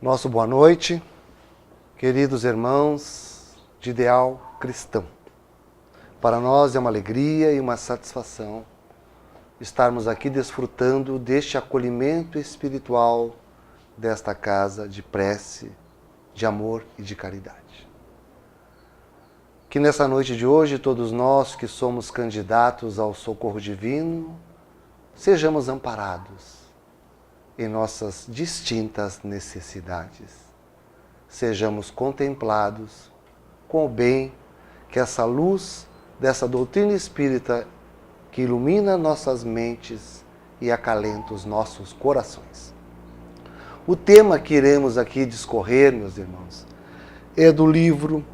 Nosso boa noite, queridos irmãos de ideal cristão. Para nós é uma alegria e uma satisfação estarmos aqui desfrutando deste acolhimento espiritual desta casa de prece, de amor e de caridade. Que nessa noite de hoje todos nós que somos candidatos ao socorro divino sejamos amparados em nossas distintas necessidades. Sejamos contemplados com o bem que essa luz dessa doutrina espírita que ilumina nossas mentes e acalenta os nossos corações. O tema que iremos aqui discorrer, meus irmãos, é do livro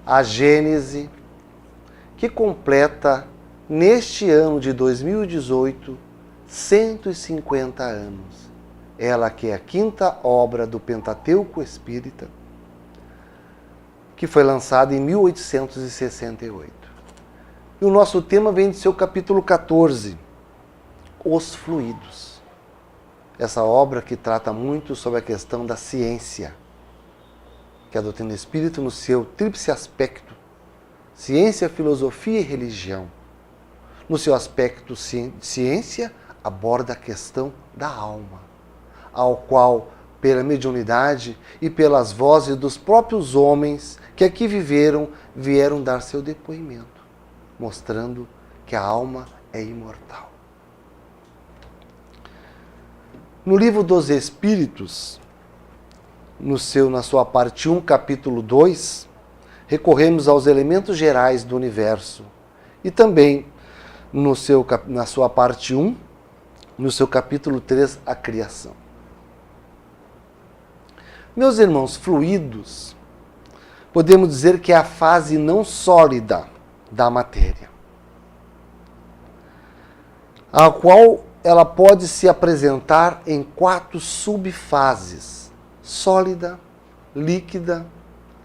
A Gênese, que completa neste ano de 2018 150 anos. Ela que é a quinta obra do Pentateuco Espírita, que foi lançada em 1868. E o nosso tema vem de seu capítulo 14, Os Fluidos. Essa obra que trata muito sobre a questão da ciência, que a doutrina espírita no seu tríplice aspecto, ciência, filosofia e religião, no seu aspecto ciência, aborda a questão da alma, ao qual, pela mediunidade e pelas vozes dos próprios homens que aqui viveram, vieram dar seu depoimento, mostrando que a alma é imortal. No livro dos Espíritos, na sua parte 1, capítulo 2, recorremos aos elementos gerais do universo e também na sua parte 1, no seu capítulo 3, a criação. Meus irmãos, fluidos, podemos dizer que é a fase não sólida da matéria, a qual ela pode se apresentar em 4 subfases: sólida, líquida,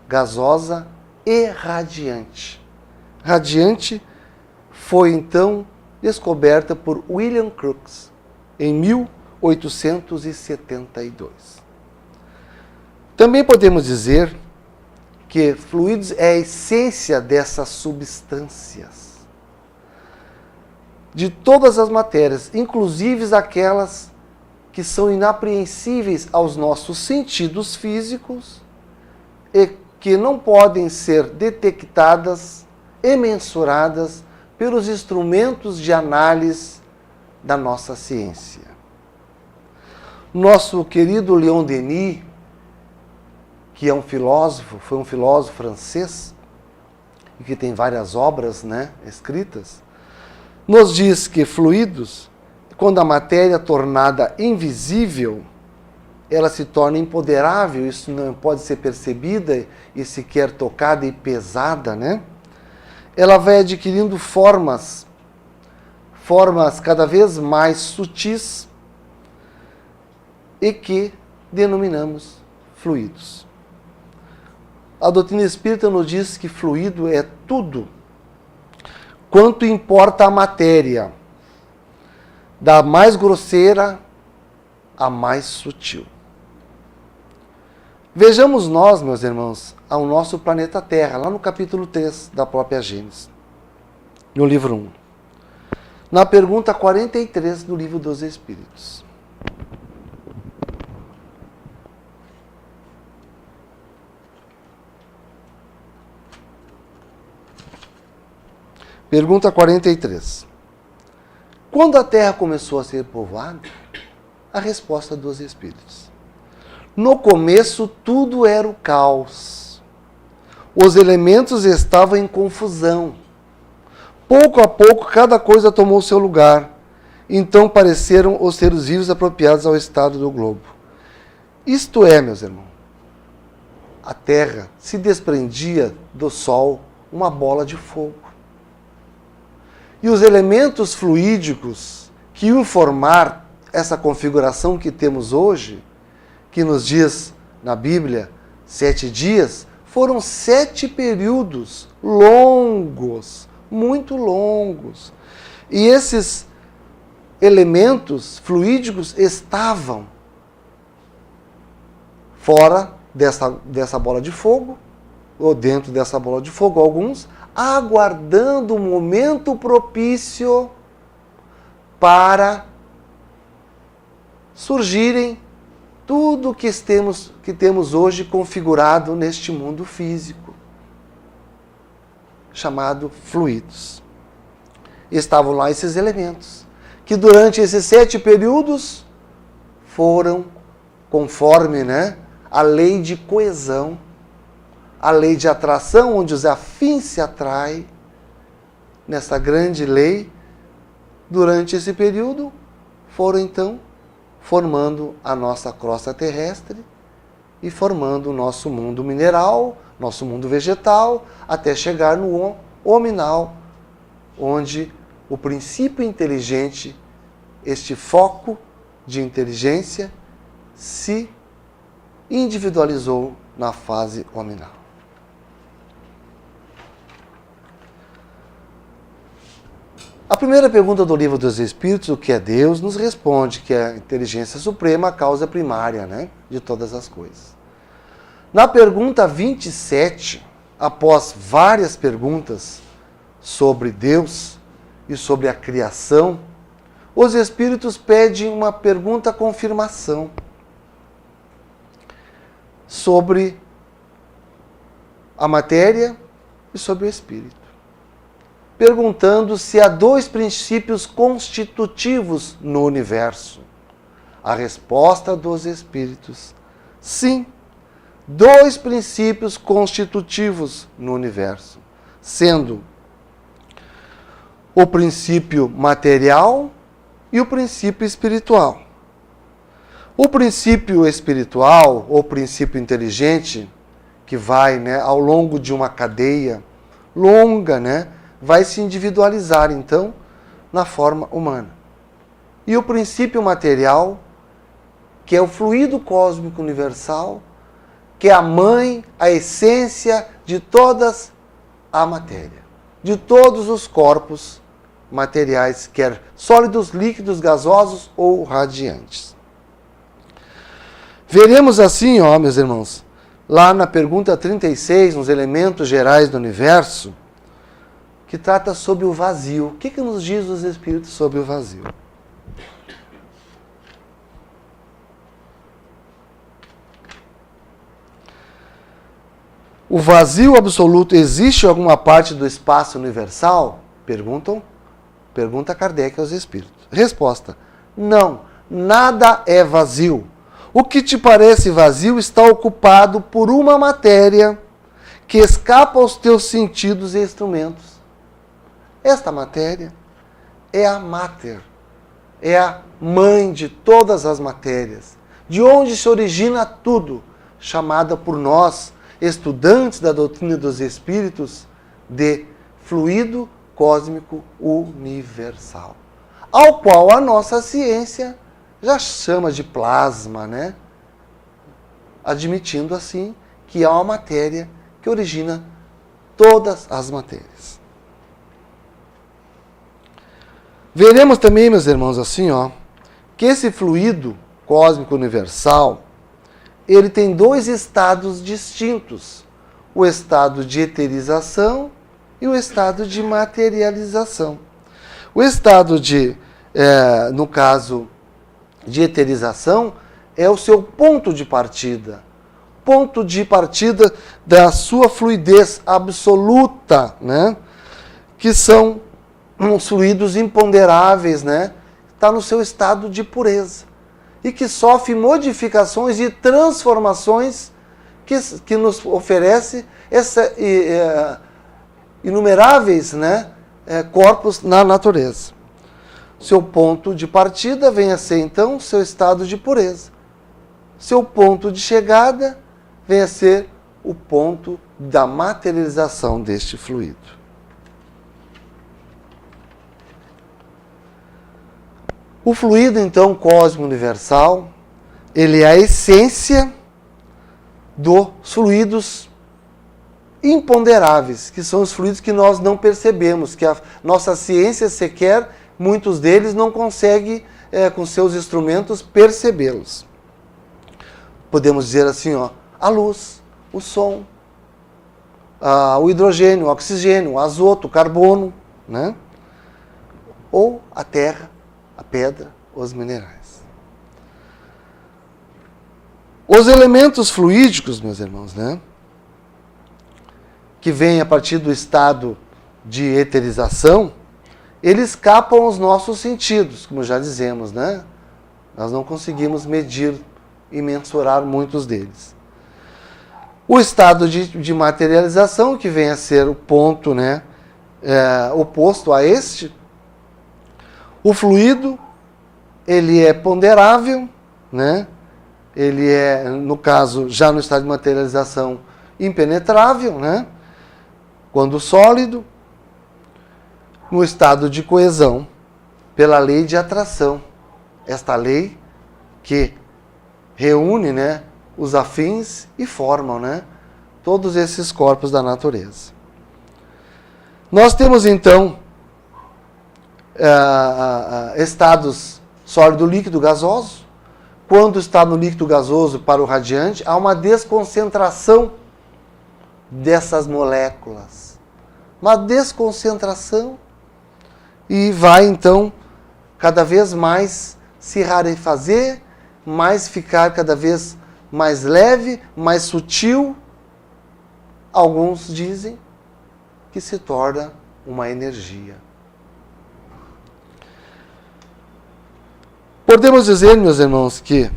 gasosa e radiante. Radiante foi então descoberta por William Crookes em 1872. Também podemos dizer que fluidos é a essência dessas substâncias, de todas as matérias, inclusive aquelas que são inapreensíveis aos nossos sentidos físicos e que não podem ser detectadas e mensuradas pelos instrumentos de análise da nossa ciência. Nosso querido Leon Denis, que é um filósofo, foi um filósofo francês, e que tem várias obras, escritas, nos diz que fluidos, quando a matéria é tornada invisível, ela se torna imponderável, isso não pode ser percebida e sequer tocada e pesada, Ela vai adquirindo formas cada vez mais sutis e que denominamos fluidos. A doutrina espírita nos diz que fluido é tudo quanto importa a matéria, da mais grosseira à mais sutil. Vejamos nós, meus irmãos, ao nosso planeta Terra, lá no capítulo 3 da própria Gênese, no livro 1. Na pergunta 43 do livro dos Espíritos. Pergunta 43. Quando a Terra começou a ser povoada? A resposta dos Espíritos. No começo tudo era o caos. Os elementos estavam em confusão. Pouco a pouco cada coisa tomou seu lugar. Então pareceram os seres vivos apropriados ao estado do globo. Isto é, meus irmãos, a Terra se desprendia do Sol uma bola de fogo. E os elementos fluídicos que iam formar essa configuração que temos hoje, que nos diz na Bíblia 7 dias, foram 7 períodos longos, muito longos. E esses elementos fluídicos estavam fora dessa bola de fogo, ou dentro dessa bola de fogo, alguns, aguardando o momento propício para surgirem tudo que temos hoje configurado neste mundo físico, chamado fluidos. Estavam lá esses elementos, que durante esses 7 períodos foram conforme, a lei de coesão, a lei de atração, onde os afins se atraem, nessa grande lei, durante esse período, foram então formando a nossa crosta terrestre e formando o nosso mundo mineral, nosso mundo vegetal, até chegar no hominal, onde o princípio inteligente, este foco de inteligência, se individualizou na fase hominal. A primeira pergunta do Livro dos Espíritos, o que é Deus, nos responde que é a inteligência suprema, a causa primária, de todas as coisas. Na pergunta 27, após várias perguntas sobre Deus e sobre a criação, os Espíritos pedem uma pergunta confirmação sobre a matéria e sobre o Espírito, perguntando se há 2 princípios constitutivos no universo. A resposta dos Espíritos: sim, 2 princípios constitutivos no universo, sendo o princípio material e o princípio espiritual. O princípio espiritual, ou princípio inteligente, que vai ao longo de uma cadeia longa, vai se individualizar, então, na forma humana. E o princípio material, que é o fluido cósmico universal, que é a mãe, a essência de toda a matéria, de todos os corpos materiais, quer sólidos, líquidos, gasosos ou radiantes. Veremos assim, meus irmãos, lá na pergunta 36, nos elementos gerais do universo, que trata sobre o vazio. O que nos diz os Espíritos sobre o vazio? O vazio absoluto existe em alguma parte do espaço universal? Pergunta Kardec aos Espíritos. Resposta: não, nada é vazio. O que te parece vazio está ocupado por uma matéria que escapa aos teus sentidos e instrumentos. Esta matéria é a Mater, é a mãe de todas as matérias, de onde se origina tudo, chamada por nós, estudantes da doutrina dos Espíritos, de fluido cósmico universal, ao qual a nossa ciência já chama de plasma, admitindo assim que há uma matéria que origina todas as matérias. Veremos também, meus irmãos, assim, que esse fluido cósmico universal, ele tem 2 estados distintos: o estado de eterização e o estado de materialização. O estado no caso de eterização, é o seu ponto de partida da sua fluidez absoluta, que são uns fluidos imponderáveis, está no seu estado de pureza, e que sofre modificações e transformações que nos oferece inumeráveis corpos na natureza. Seu ponto de partida vem a ser, então, seu estado de pureza. Seu ponto de chegada vem a ser o ponto da materialização deste fluido. O fluido, então, cósmico universal, ele é a essência dos fluidos imponderáveis, que são os fluidos que nós não percebemos, que a nossa ciência sequer, muitos deles não consegue, com seus instrumentos, percebê-los. podemos dizer assim, ó, a luz, o som, o hidrogênio, o oxigênio, o azoto, o carbono, né? Ou a terra, a pedra, os minerais. Os elementos fluídicos, meus irmãos, né? Que vêm a partir do estado de eterização, eles escapam aos nossos sentidos, como já dizemos, né? Nós não conseguimos medir e mensurar muitos deles. O estado de materialização, que vem a ser o ponto, né, oposto a este, o fluido, ele é ponderável, né? Ele é, no caso, já no estado de materialização, impenetrável, né? Quando sólido, no estado de coesão, pela lei de atração. Esta lei que reúne, né, os afins e formam, né, todos esses corpos da natureza. Nós temos, então, estados sólido, líquido, gasoso. Quando está no líquido gasoso para o radiante, há uma desconcentração dessas moléculas. Uma desconcentração e vai, então, cada vez mais se rarefazer, mais ficar cada vez mais leve, mais sutil. Alguns dizem que se torna uma energia. Podemos dizer, meus irmãos, que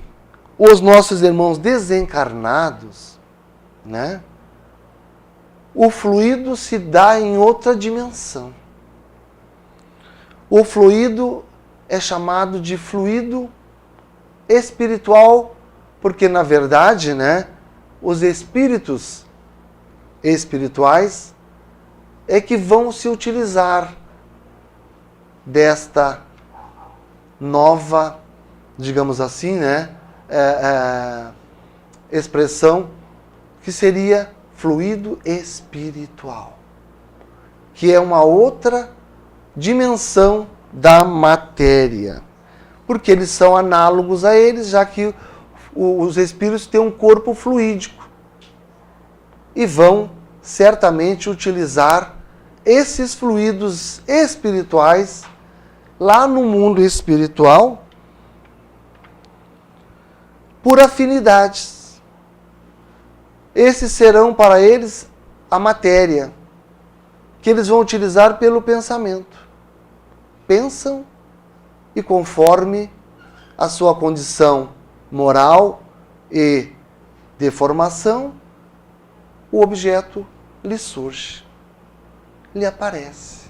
os nossos irmãos desencarnados, né, o fluido se dá em outra dimensão. O fluido é chamado de fluido espiritual, porque, na verdade, né, os espíritos espirituais é que vão se utilizar desta nova, digamos assim, né, expressão, que seria fluido espiritual, que é uma outra dimensão da matéria, porque eles são análogos a eles, já que os espíritos têm um corpo fluídico e vão certamente utilizar esses fluidos espirituais lá no mundo espiritual por afinidades. Esses serão para eles a matéria, que eles vão utilizar pelo pensamento. Pensam e, conforme a sua condição moral e de formação, o objeto lhe surge, lhe aparece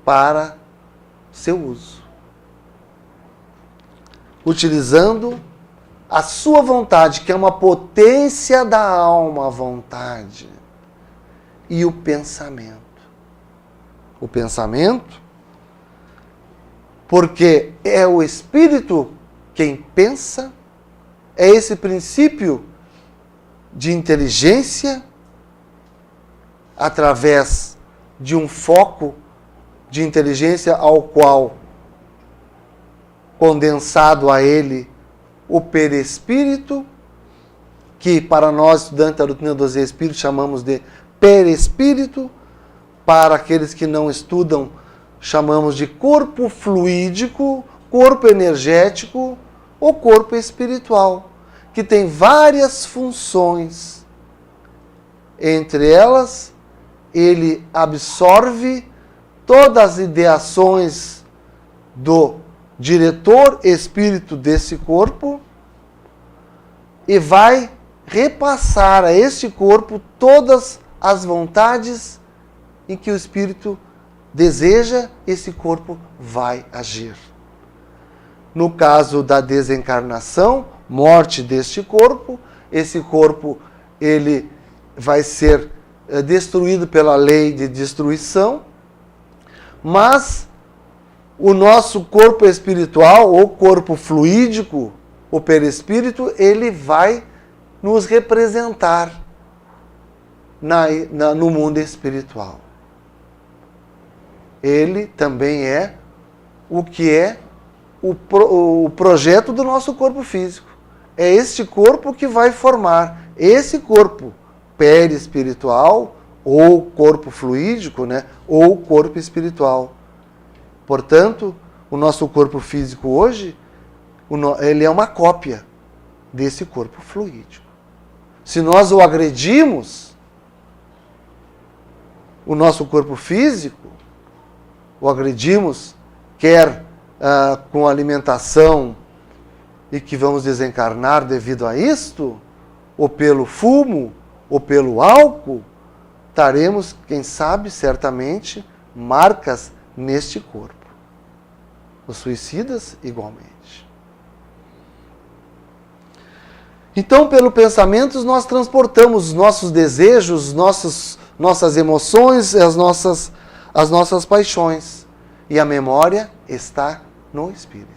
para seu uso, utilizando a sua vontade, que é uma potência da alma, a vontade, e o pensamento. O pensamento, porque é o espírito quem pensa, é esse princípio de inteligência, através de um foco de inteligência ao qual, condensado a ele, o perispírito, que para nós, estudantes da doutrina dos espíritos, chamamos de perispírito, para aqueles que não estudam, chamamos de corpo fluídico, corpo energético ou corpo espiritual, que tem várias funções. Entre elas, ele absorve todas as ideações do diretor espírito desse corpo e vai repassar a este corpo todas as vontades em que o espírito deseja, esse corpo vai agir. No caso da desencarnação, morte deste corpo, esse corpo ele vai ser destruído pela lei de destruição, mas o nosso corpo espiritual, ou corpo fluídico, o perispírito, ele vai nos representar no mundo espiritual. Ele também é o que é o projeto do nosso corpo físico. é este corpo que vai formar esse corpo perispiritual, ou corpo fluídico, né? Ou corpo espiritual. Portanto, o nosso corpo físico hoje, ele é uma cópia desse corpo fluídico. Se nós o agredimos, o nosso corpo físico, o agredimos, quer com alimentação e que vamos desencarnar devido a isto, ou pelo fumo, ou pelo álcool, teremos, quem sabe, certamente, marcas neste corpo. Os suicidas, igualmente. Então, pelo pensamento, nós transportamos os nossos desejos, nossas emoções, as nossas paixões. E a memória está no espírito.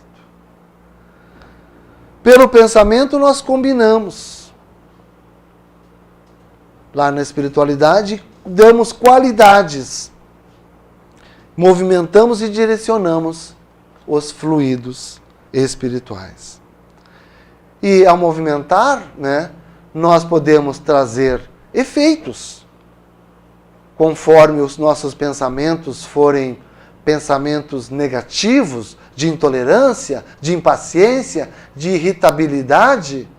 Pelo pensamento, nós combinamos. Lá na espiritualidade, damos qualidades. Movimentamos e direcionamos os fluidos espirituais. E ao movimentar, né, nós podemos trazer efeitos. Conforme os nossos pensamentos forem pensamentos negativos, de intolerância, de impaciência, de irritabilidade,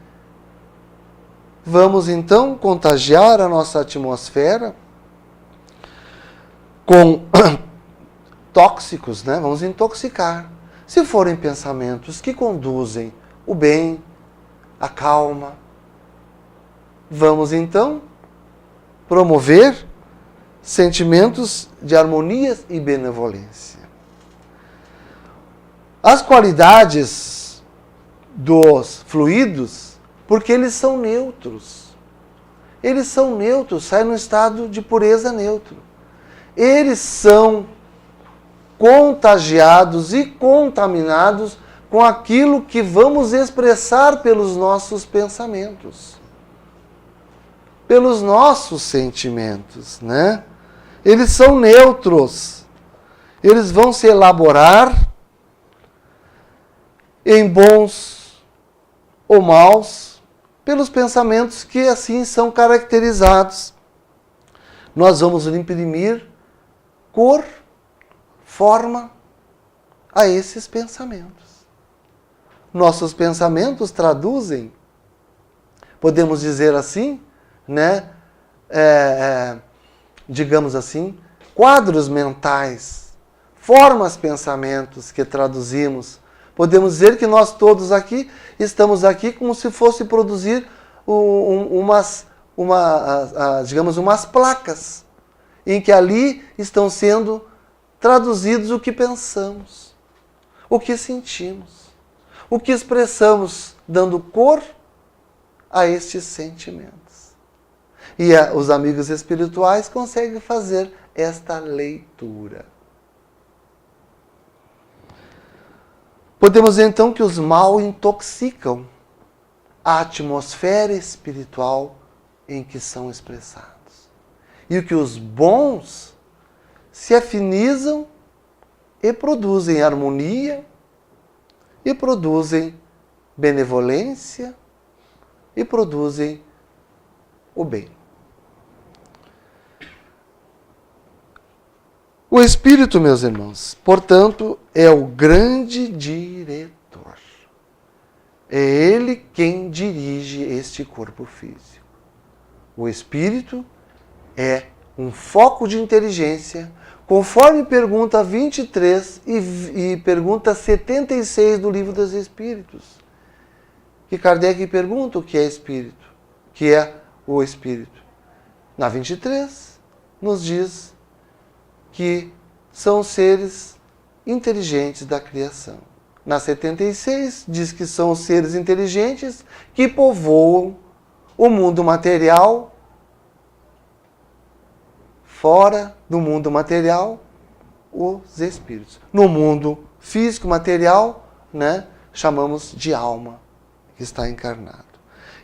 vamos então contagiar a nossa atmosfera com tóxicos, né? Vamos intoxicar. Se forem pensamentos que conduzem o bem, a calma, vamos então promover sentimentos de harmonia e benevolência. As qualidades dos fluidos, porque eles são neutros. Eles são neutros, saem no estado de pureza neutro. Eles são contagiados e contaminados com aquilo que vamos expressar pelos nossos pensamentos, pelos nossos sentimentos, né? Eles são neutros. Eles vão se elaborar em bons ou maus pelos pensamentos que assim são caracterizados. Nós vamos imprimir cor, forma a esses pensamentos. Nossos pensamentos traduzem, podemos dizer assim, né? Digamos assim, quadros mentais, formas, pensamentos que traduzimos. Podemos dizer que nós todos aqui estamos aqui como se fosse produzir digamos, umas placas, em que ali estão sendo traduzidos o que pensamos, o que sentimos, o que expressamos, dando cor a estes sentimentos. E os amigos espirituais conseguem fazer esta leitura. Podemos dizer então que os mal intoxicam a atmosfera espiritual em que são expressados. E que os bons se afinizam e produzem harmonia, e produzem benevolência, e produzem o bem. O Espírito, meus irmãos, portanto, é o grande diretor. É Ele quem dirige este corpo físico. O Espírito é um foco de inteligência, conforme pergunta 23 e pergunta 76 do Livro dos Espíritos. Que Kardec pergunta o que é Espírito, que é o Espírito. Na 23, nos diz que são seres inteligentes da criação. Na 76, diz que são os seres inteligentes que povoam o mundo material. Fora do mundo material, os espíritos. No mundo físico, material, né, chamamos de alma, que está encarnado.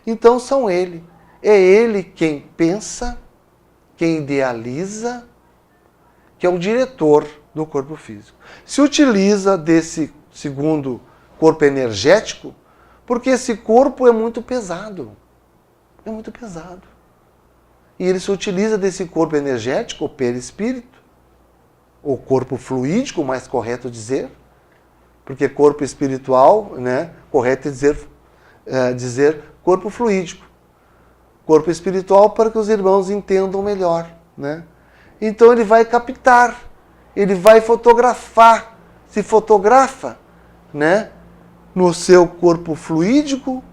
Então são ele. É ele quem pensa, quem idealiza, que é o diretor do corpo físico. Se utiliza desse segundo corpo energético, Porque esse corpo é muito pesado. É muito pesado. E ele se utiliza desse corpo energético, o perispírito, ou corpo fluídico, mais correto dizer, porque corpo espiritual, né, correto é dizer corpo fluídico. Corpo espiritual para que os irmãos entendam melhor, né? Então ele vai captar, ele vai fotografar, se fotografa, né, no seu corpo fluídico,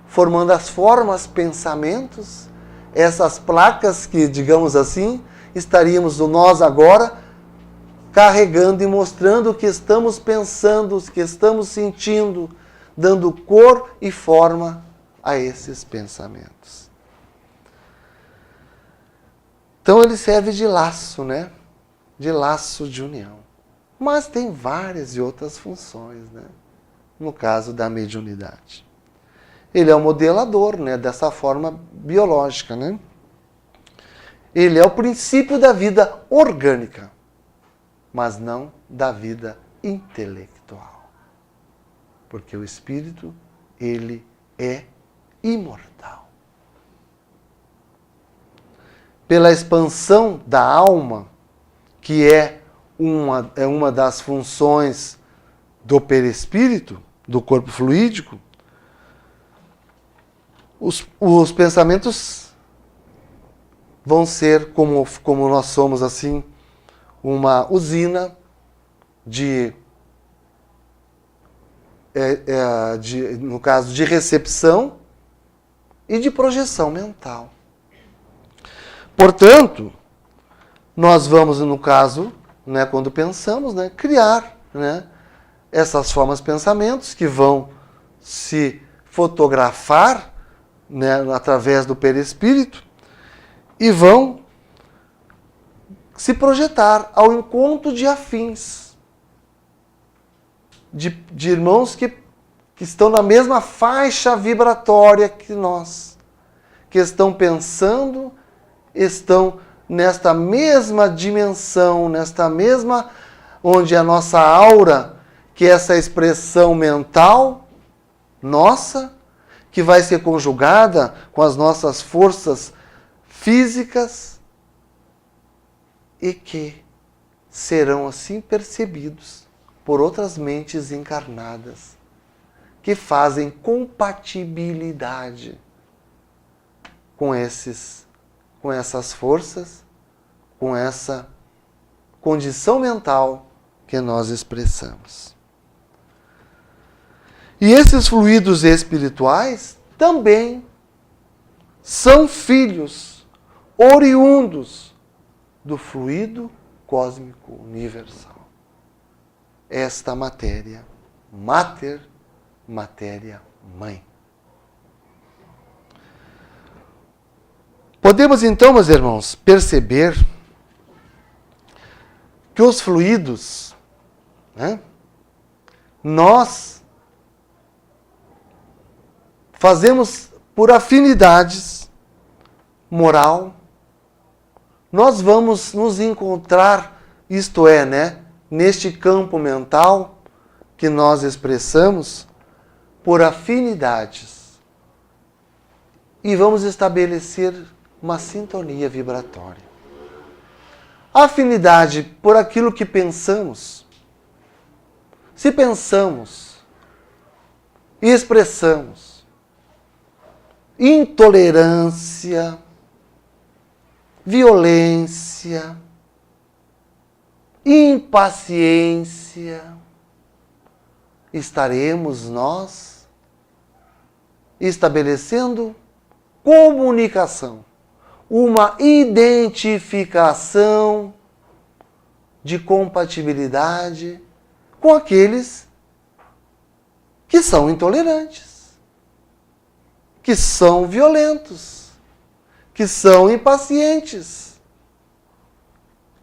formando as formas, pensamentos, essas placas que, digamos assim, estaríamos nós agora carregando e mostrando o que estamos pensando, o que estamos sentindo, dando cor e forma a esses pensamentos. Então ele serve de laço, né? De laço de união. Mas tem várias e outras funções, né? No caso da mediunidade. Ele é o modelador, né, dessa forma biológica, né? Ele é o princípio da vida orgânica, mas não da vida intelectual. Porque o espírito, ele é imortal. Pela expansão da alma, que é uma das funções do perispírito, do corpo fluídico, os pensamentos vão ser, como nós somos assim, uma usina no caso, de recepção e de projeção mental. Portanto, nós vamos, no caso, né, quando pensamos, né, criar, né, essas formas, pensamentos que vão se fotografar, né, através do perispírito e vão se projetar ao encontro de afins, de irmãos que estão na mesma faixa vibratória que nós, que estão pensando, estão nesta mesma dimensão, nesta mesma, onde a nossa aura, que é essa expressão mental nossa, que vai ser conjugada com as nossas forças físicas e que serão assim percebidos por outras mentes encarnadas que fazem compatibilidade com essas forças, com essa condição mental que nós expressamos. E esses fluidos espirituais também são filhos oriundos do fluido cósmico universal. Esta matéria, matéria-mãe. Podemos então, meus irmãos, perceber que os fluidos, né, nós fazemos por afinidades moral, nós vamos nos encontrar, isto é, né, neste campo mental que nós expressamos, por afinidades. E vamos estabelecer uma sintonia vibratória. Afinidade por aquilo que pensamos. Se pensamos e expressamos intolerância, violência, impaciência, estaremos nós estabelecendo comunicação, uma identificação de compatibilidade com aqueles que são intolerantes, que são violentos, que são impacientes,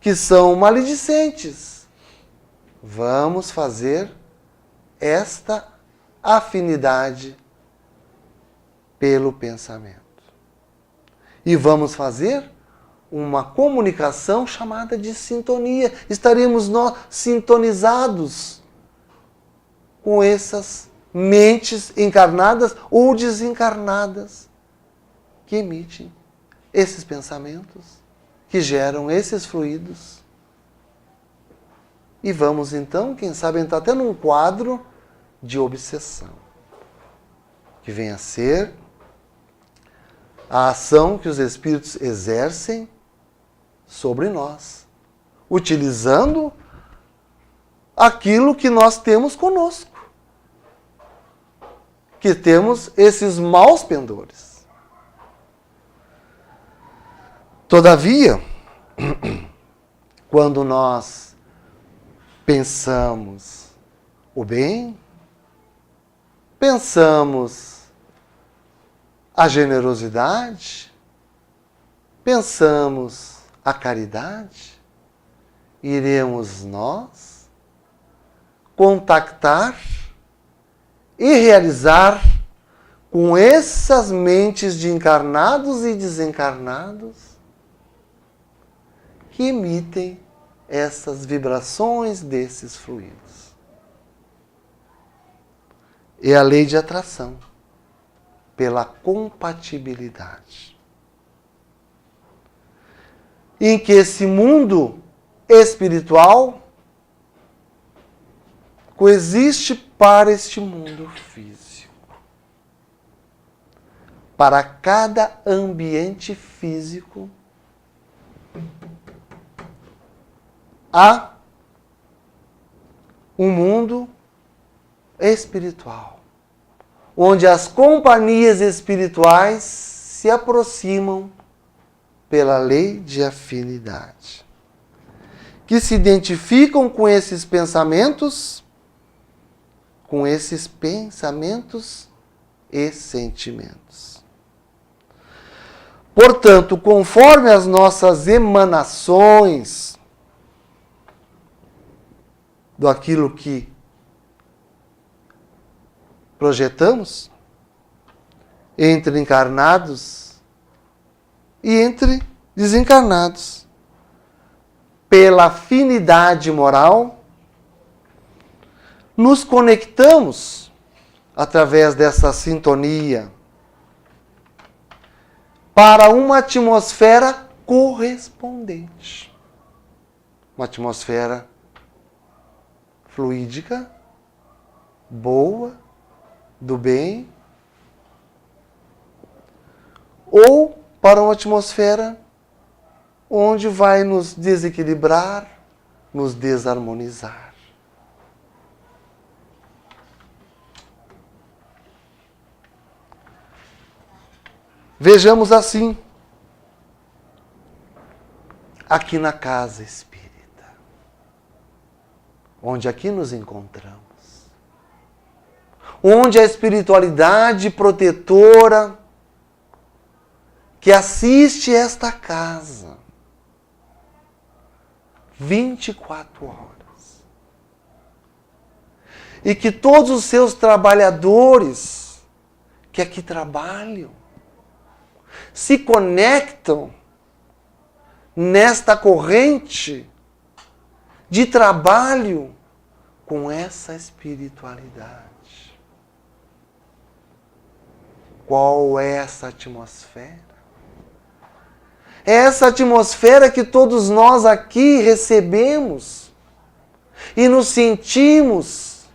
que são maledicentes. Vamos fazer esta afinidade pelo pensamento. E vamos fazer uma comunicação chamada de sintonia. Estaremos nós sintonizados com essas mentes encarnadas ou desencarnadas que emitem esses pensamentos, que geram esses fluidos. E vamos então, quem sabe, entrar até num quadro de obsessão, que vem a ser a ação que os espíritos exercem sobre nós, utilizando aquilo que nós temos conosco, que temos esses maus pendores. Todavia, quando nós pensamos o bem, pensamos a generosidade, pensamos a caridade, iremos nós contactar e realizar com essas mentes de encarnados e desencarnados que emitem essas vibrações desses fluidos. É a lei de atração, pela compatibilidade. Em que esse mundo espiritual coexiste para este mundo físico. Para cada ambiente físico, há um mundo espiritual, onde as companhias espirituais se aproximam pela lei de afinidade, que se identificam com esses pensamentos e sentimentos. Portanto, conforme as nossas emanações do aquilo que projetamos, entre encarnados e entre desencarnados, pela afinidade moral, nos conectamos através dessa sintonia para uma atmosfera correspondente. Uma atmosfera fluídica, boa, do bem, ou para uma atmosfera onde vai nos desequilibrar, nos desarmonizar. Vejamos assim, aqui na casa espírita, onde aqui nos encontramos, onde a espiritualidade protetora que assiste esta casa 24 horas, e que todos os seus trabalhadores que aqui trabalham se conectam nesta corrente de trabalho com essa espiritualidade. Qual é essa atmosfera? É essa atmosfera que todos nós aqui recebemos e nos sentimos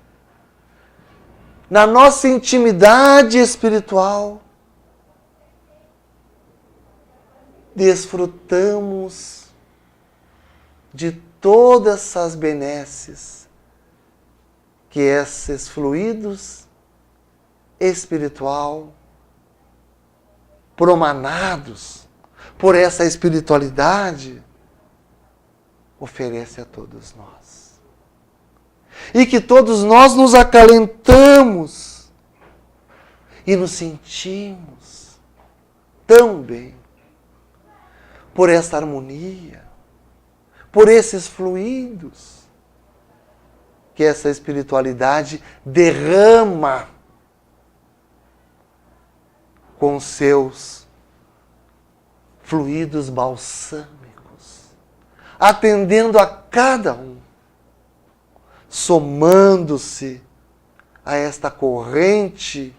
na nossa intimidade espiritual. Desfrutamos de todas essas benesses que esses fluidos espiritual, promanados por essa espiritualidade, oferece a todos nós. E que todos nós nos acalentamos e nos sentimos tão bem por essa harmonia, por esses fluidos que essa espiritualidade derrama com seus fluidos balsâmicos, atendendo a cada um, somando-se a esta corrente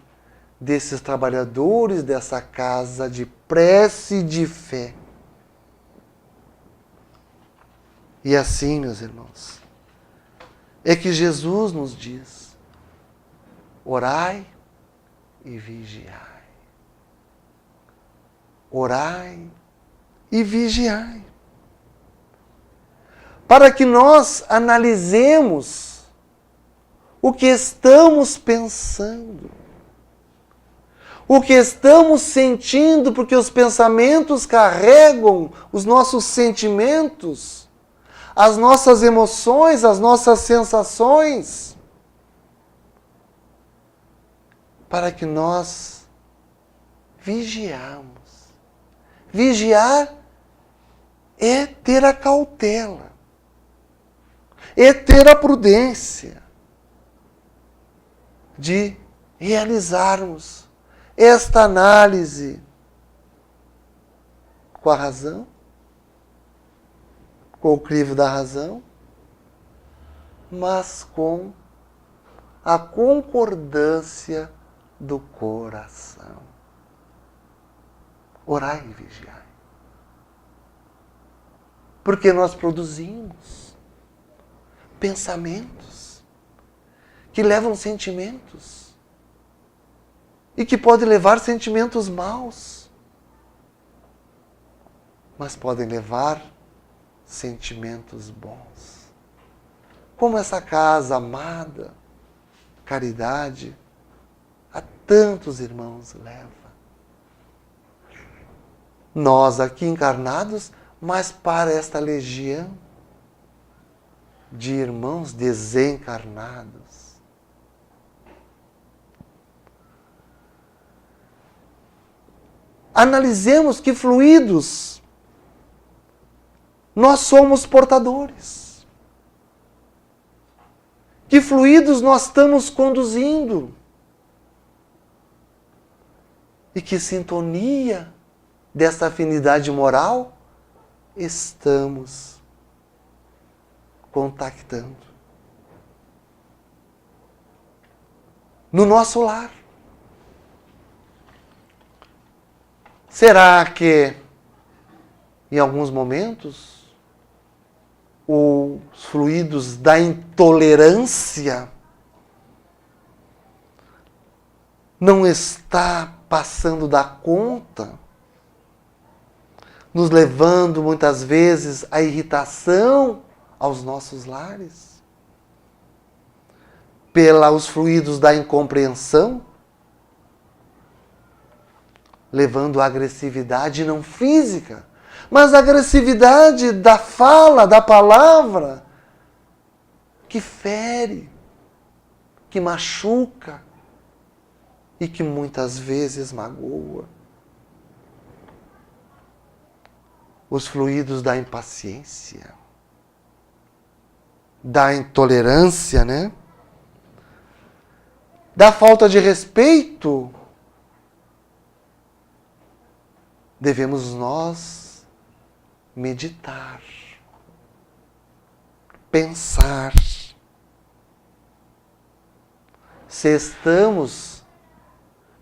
desses trabalhadores dessa casa de prece e de fé. E assim, meus irmãos, é que Jesus nos diz: orai e vigiai. Orai e vigiai. Para que nós analisemos o que estamos pensando, o que estamos sentindo, porque os pensamentos carregam os nossos sentimentos, as nossas emoções, as nossas sensações, para que nós vigiamos. Vigiar é ter a cautela, é ter a prudência de realizarmos esta análise com a razão, com o crivo da razão, mas com a concordância do coração. Orai e vigiai. Porque nós produzimos pensamentos que levam sentimentos e que podem levar sentimentos maus, mas podem levar sentimentos bons. Como essa casa amada, caridade, a tantos irmãos leva. Nós aqui encarnados, mas para esta legião de irmãos desencarnados. Analisemos que fluidos nós somos portadores. Que fluidos nós estamos conduzindo. E que sintonia dessa afinidade moral estamos contactando. No nosso lar. Será que, em alguns momentos, os fluidos da intolerância não está passando da conta, nos levando muitas vezes à irritação aos nossos lares? Pelos fluidos da incompreensão, levando à agressividade não física, mas a agressividade da fala, da palavra, que fere, que machuca e que muitas vezes magoa. Os fluidos da impaciência, da intolerância, né? Da falta de respeito. Devemos nós meditar, pensar se estamos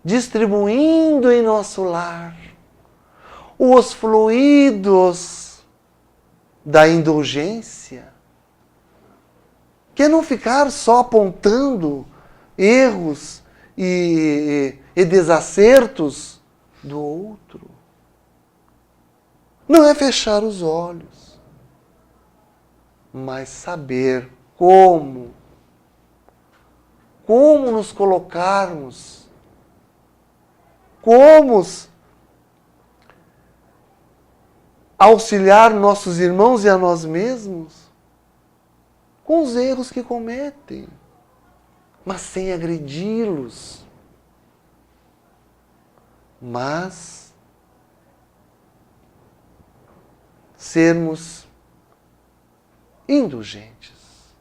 distribuindo em nosso lar os fluidos da indulgência, que é não ficar só apontando erros e desacertos do outro. Não é fechar os olhos, mas saber como nos colocarmos, como auxiliar nossos irmãos e a nós mesmos com os erros que cometem, mas sem agredi-los, mas sermos indulgentes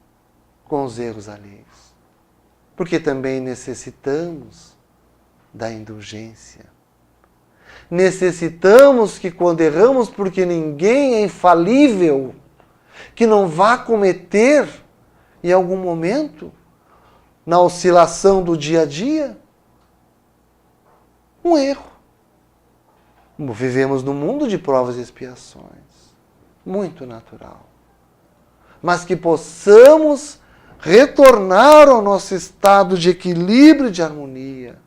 com os erros alheios. Porque também necessitamos da indulgência. Necessitamos que quando erramos, porque ninguém é infalível, que não vá cometer, em algum momento, na oscilação do dia a dia, um erro. Vivemos num mundo de provas e expiações, muito natural. Mas que possamos retornar ao nosso estado de equilíbrio e de harmonia.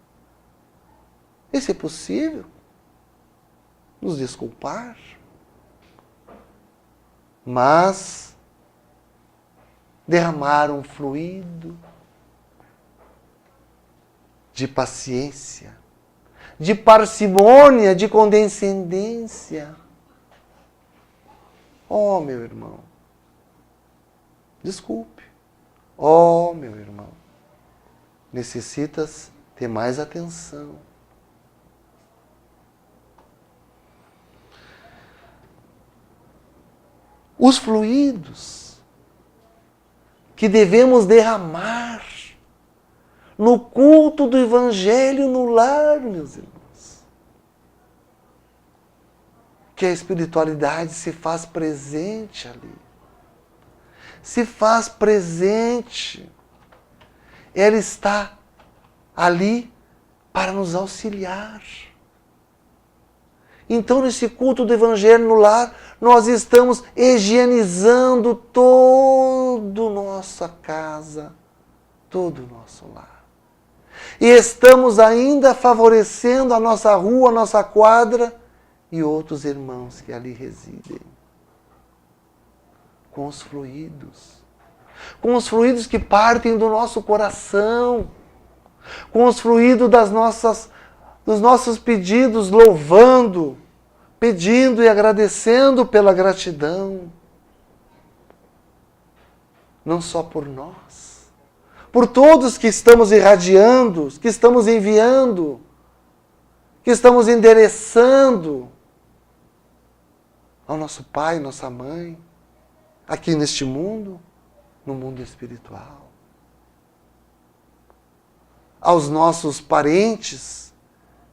Isso é possível? Nos desculpar? Mas derramar um fluido de paciência, de parcimônia, de condescendência. Oh, meu irmão, desculpe. Oh, meu irmão, necessitas ter mais atenção. Os fluidos que devemos derramar no culto do Evangelho no lar, meus irmãos. Que a espiritualidade se faz presente ali. Se faz presente. Ela está ali para nos auxiliar. Então, nesse culto do Evangelho no lar, nós estamos higienizando toda a nossa casa, todo o nosso lar. E estamos ainda favorecendo a nossa rua, a nossa quadra e outros irmãos que ali residem. Com os fluidos. Com os fluidos que partem do nosso coração. Com os fluidos dos nossos pedidos, louvando, pedindo e agradecendo pela gratidão. Não só por nós, por todos que estamos irradiando, que estamos enviando, que estamos endereçando ao nosso pai, nossa mãe, aqui neste mundo, no mundo espiritual. Aos nossos parentes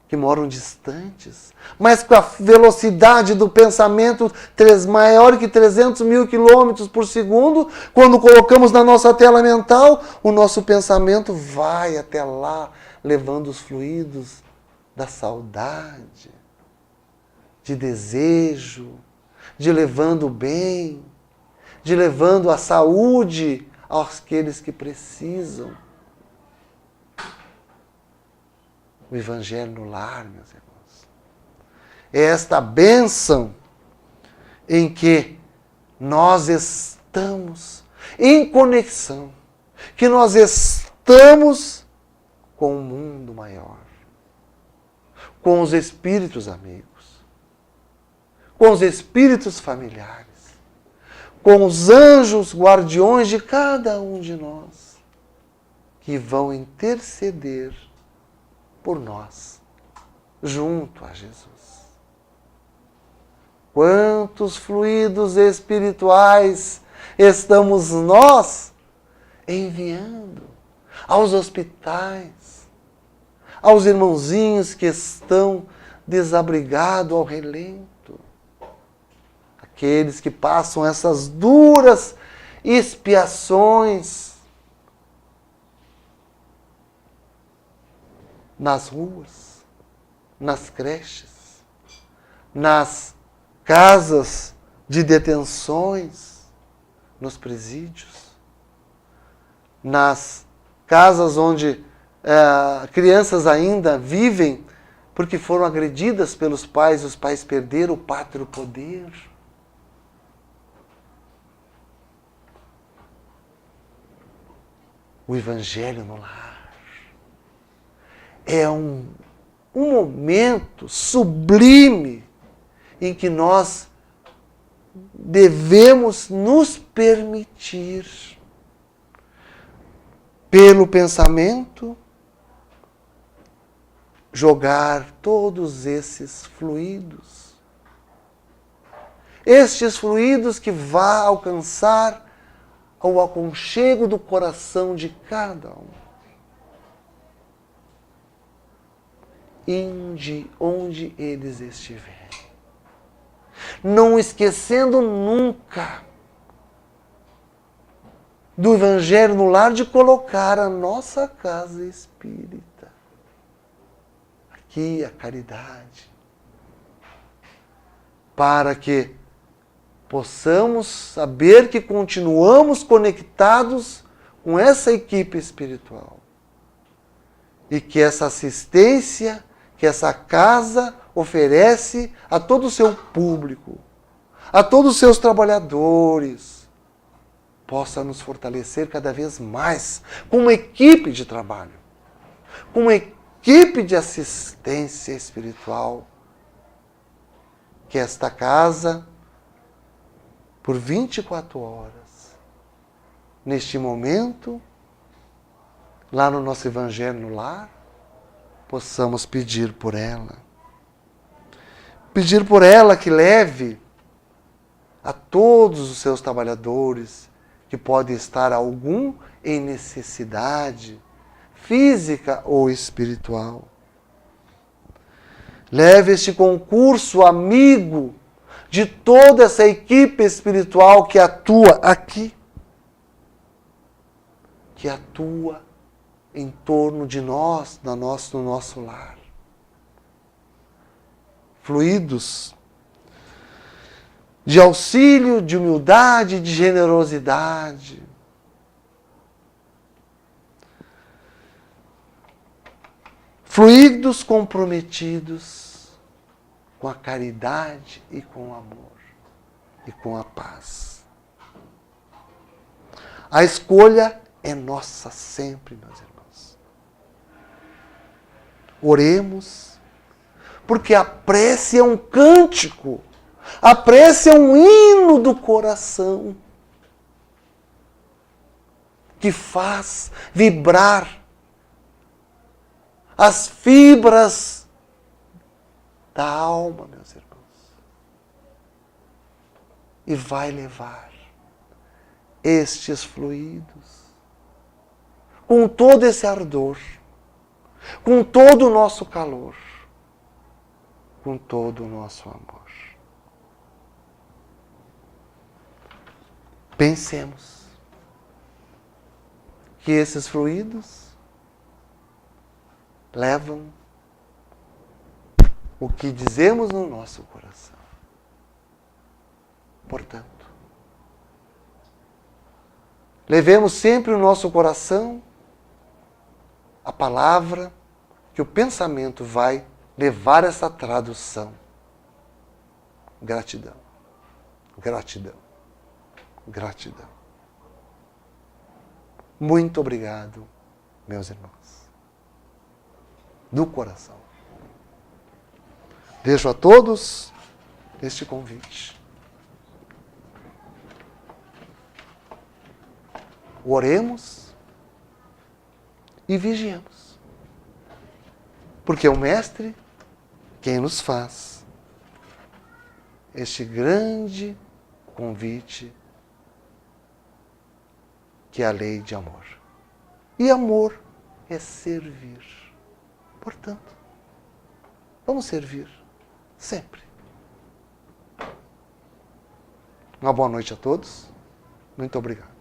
que moram distantes, mas com a velocidade do pensamento maior que 300 mil quilômetros por segundo, quando colocamos na nossa tela mental, o nosso pensamento vai até lá, levando os fluidos da saudade, de desejo, de levando o bem, de levando a saúde àqueles que precisam. O Evangelho no lar, meus irmãos. É esta bênção em que nós estamos em conexão, que nós estamos com o mundo maior, com os espíritos amigos, com os espíritos familiares, com os anjos guardiões de cada um de nós, que vão interceder por nós, junto a Jesus. Quantos fluidos espirituais estamos nós enviando aos hospitais, aos irmãozinhos que estão desabrigados ao relento, aqueles que passam essas duras expiações nas ruas, nas creches, nas casas de detenções, nos presídios, nas casas onde crianças ainda vivem porque foram agredidas pelos pais e os pais perderam o pátrio poder. O Evangelho no lar é um momento sublime em que nós devemos nos permitir, pelo pensamento, jogar todos esses fluidos. Estes fluidos que vão alcançar o aconchego do coração de cada um. Onde eles estiverem. Não esquecendo nunca do Evangelho no Lar de colocar a nossa casa espírita. Aqui a caridade. Para que possamos saber que continuamos conectados com essa equipe espiritual. E que essa assistência, que essa casa oferece a todo o seu público, a todos os seus trabalhadores, possa nos fortalecer cada vez mais como equipe de trabalho, como equipe de assistência espiritual, que esta casa, por 24 horas, neste momento, lá no nosso Evangelho no Lar, possamos pedir por ela. Pedir por ela que leve a todos os seus trabalhadores que pode estar algum em necessidade física ou espiritual. Leve este concurso amigo de toda essa equipe espiritual que atua aqui, que atua em torno de nós, no nosso lar. Fluidos de auxílio, de humildade, de generosidade. Fluidos comprometidos com a caridade e com o amor e com a paz. A escolha é nossa sempre, meus irmãos. Oremos, porque a prece é um cântico. A prece é um hino do coração que faz vibrar as fibras da alma, meus irmãos. E vai levar estes fluidos com todo esse ardor, com todo o nosso calor, com todo o nosso amor. Pensemos que esses fluidos levam o que dizemos no nosso coração. Portanto, levemos sempre no nosso coração a palavra que o pensamento vai levar essa tradução. Gratidão. Gratidão. Gratidão. Muito obrigado, meus irmãos. Do coração. Deixo a todos este convite. Oremos e vigiemos. Porque é o Mestre quem nos faz este grande convite que é a lei de amor. E amor é servir. Portanto, vamos servir sempre. Uma boa noite a todos. Muito obrigado.